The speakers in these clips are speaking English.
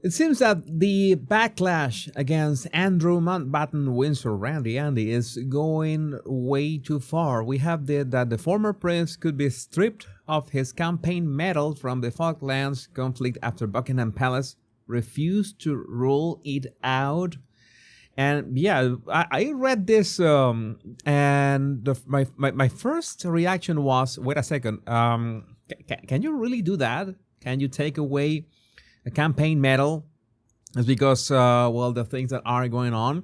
It seems that the backlash against Andrew Mountbatten Windsor, Randy Andy, is going way too far. We have that the former prince could be stripped of his campaign medal from the Falklands conflict after Buckingham Palace refused to rule it out. And yeah, I read this, and my first reaction was, wait a second, can you really do that? Can you take away a campaign medal? It's because, well, the things that are going on,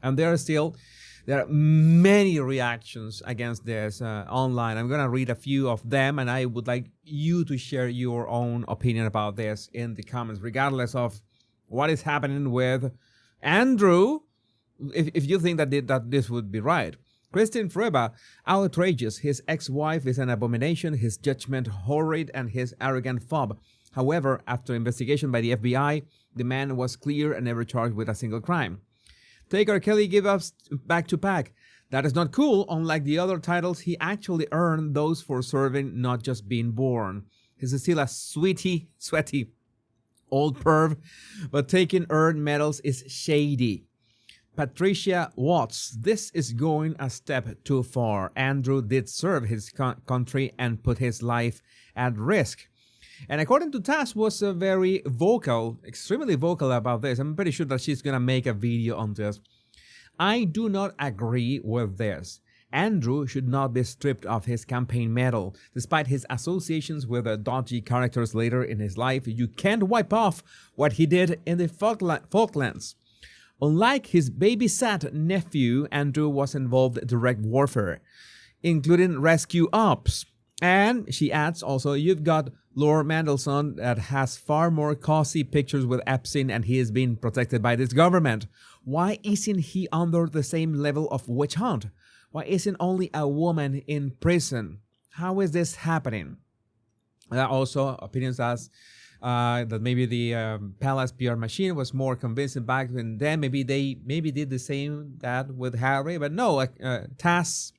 and there are many reactions against this online. I'm gonna read a few of them, and I would like you to share your own opinion about this in the comments, regardless of what is happening with Andrew. If you think that this would be right. Christine Freba, outrageous. His ex-wife is an abomination, his judgment horrid, and his arrogant fob. However, after investigation by the FBI, the man was clear and never charged with a single crime. Taker Kelly give us back to pack. That is not cool. Unlike the other titles, he actually earned those for serving, not just being born. He's still a sweaty old perv, but taking earned medals is shady. Patricia Watts, this is going a step too far. Andrew did serve his country and put his life at risk. And according to Taz, was very vocal, extremely vocal about this. I'm pretty sure that she's going to make a video on this. I do not agree with this. Andrew should not be stripped of his campaign medal. Despite his associations with dodgy characters later in his life, you can't wipe off what he did in the Falklands. Unlike his babysat nephew, Andrew was involved in direct warfare, including rescue ops. And she adds also, you've got Lord Mandelson that has far more cozy pictures with Epstein, and he is being protected by this government. Why isn't he under the same level of witch hunt? Why isn't only a woman in prison? How is this happening? Also, opinions as that maybe the Palace PR machine was more convincing back then. Maybe they did the same that with Harry, but no. Taz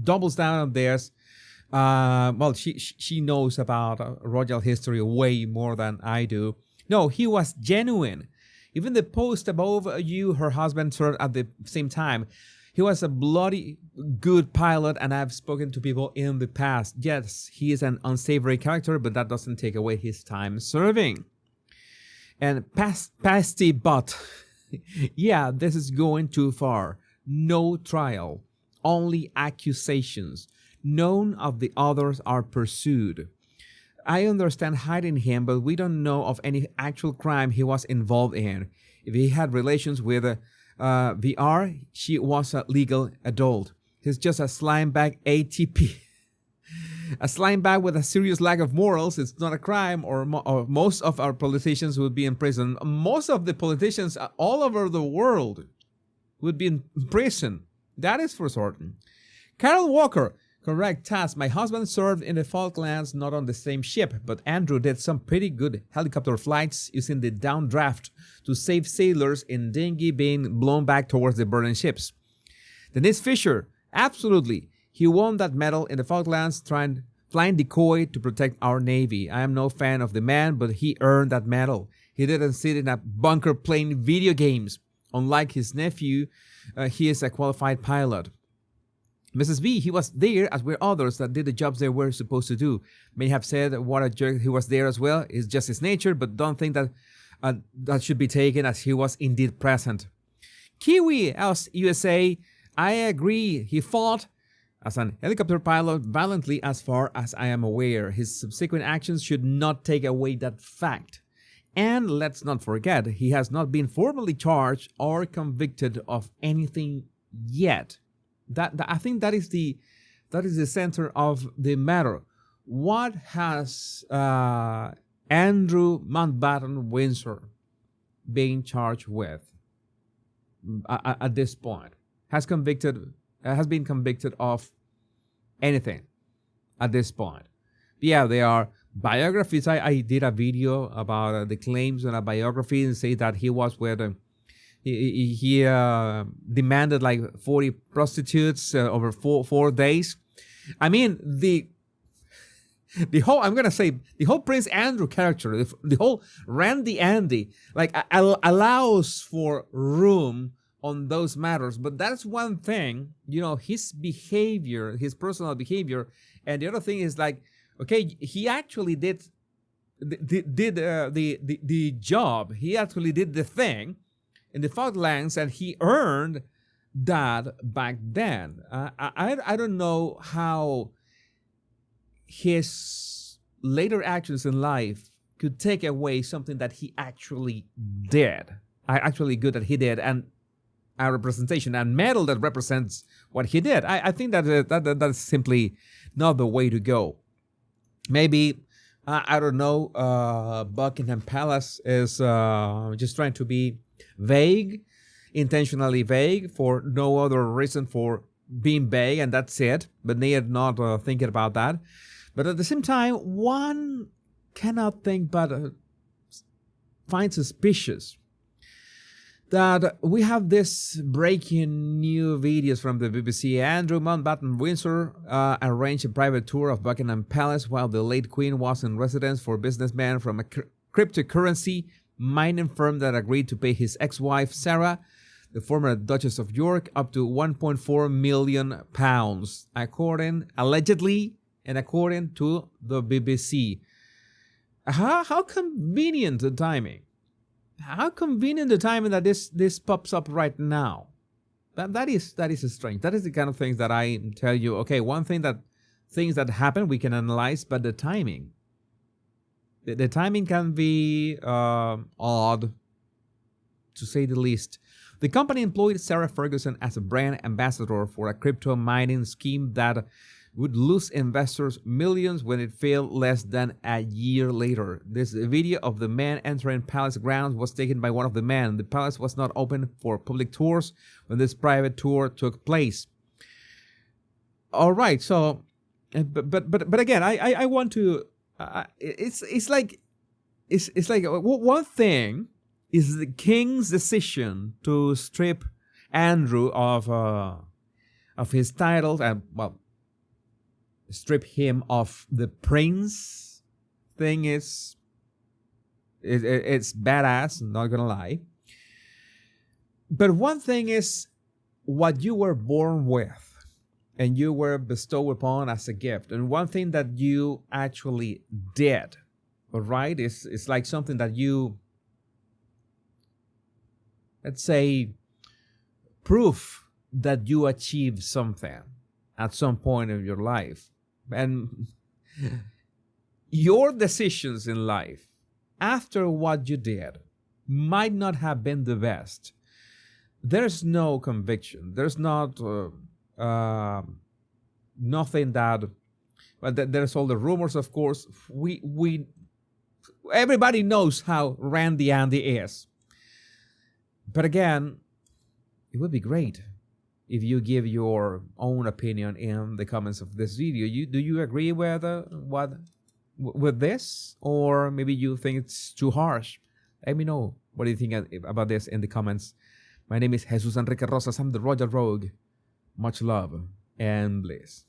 doubles down on this. Well, she knows about royal history way more than I do. No, he was genuine. Even the post above you, her husband served at the same time. He was a bloody good pilot, and I've spoken to people in the past. Yes, he is an unsavory character, but that doesn't take away his time serving. And pasty butt. Yeah, this is going too far. No trial, only accusations. None of the others are pursued. I understand hiding him, but we don't know of any actual crime he was involved in. If he had relations with VR, she was a legal adult. He's just a slime bag ATP. A slime bag with a serious lack of morals. It's not a crime, or most of our politicians would be in prison. Most of the politicians all over the world would be in prison. That is for certain. Carol Walker. Correct, Taz. My husband served in the Falklands, not on the same ship, but Andrew did some pretty good helicopter flights using the downdraft to save sailors in dinghy being blown back towards the burning ships. Denise Fisher, absolutely. He won that medal in the Falklands flying decoy to protect our Navy. I am no fan of the man, but he earned that medal. He didn't sit in a bunker playing video games. Unlike his nephew, he is a qualified pilot. Mrs. B, he was there as were others that did the jobs they were supposed to do. May have said what a jerk he was there as well. It's just his nature, but don't think that that should be taken as he was indeed present. Kiwi else USA, I agree. He fought as an helicopter pilot valiantly as far as I am aware. His subsequent actions should not take away that fact. And let's not forget, he has not been formally charged or convicted of anything yet. I think that is the center of the matter. What has Andrew Mountbatten Windsor been charged with at this point? Has been convicted of anything at this point? Yeah, there are biographies. I did a video about the claims in a biography and say that he was with. He demanded like 40 prostitutes over four days. I mean, I'm gonna say the whole Prince Andrew character, the whole Randy Andy, like allows for room on those matters. But that's one thing, his behavior, his personal behavior, and the other thing is like, okay, he actually did the job. He actually did the thing in the Falklands, and he earned that back then. I don't know how his later actions in life could take away something that he actually did. Actually good that he did, and a representation and medal that represents what he did. I think that's simply not the way to go. Maybe I don't know. Buckingham Palace is just trying to be vague, intentionally vague, for no other reason for being vague, and that's it. But they are not thinking about that. But at the same time, one cannot think but find suspicious that we have this breaking new videos from the BBC. Andrew Mountbatten Windsor arranged a private tour of Buckingham Palace while the late Queen was in residence for businessmen from a cryptocurrency mining firm that agreed to pay his ex-wife Sarah, the former Duchess of York, up to £1.4 million, allegedly, and according to the BBC. How convenient the timing. How convenient the timing that this pops up right now. That is strange. That is the kind of things that I tell you. Okay, one thing that things that happen we can analyze, but the timing. The timing can be odd, to say the least. The company employed Sarah Ferguson as a brand ambassador for a crypto mining scheme that would lose investors millions when it failed less than a year later. This video of the man entering palace grounds was taken by one of the men. The palace was not open for public tours when this private tour took place. All right, so, but again, I want to. It's like one thing is the king's decision to strip Andrew of his titles and strip him of the prince thing. It's badass, I'm not gonna lie. But one thing is what you were born with and you were bestowed upon as a gift, and one thing that you actually did, all right? It's like something that you, let's say, proof that you achieved something at some point of your life. And your decisions in life after what you did might not have been the best. There's no conviction. There's not nothing that. But there's all the rumors, of course. Everybody knows how Randy Andy is. But again, it would be great if you give your own opinion in the comments of this video. Do you agree with with this, or maybe you think it's too harsh? Let me know what do you think about this in the comments. My name is Jesus Enrique Rosas. I'm the Royal Rogue. Much love and bliss.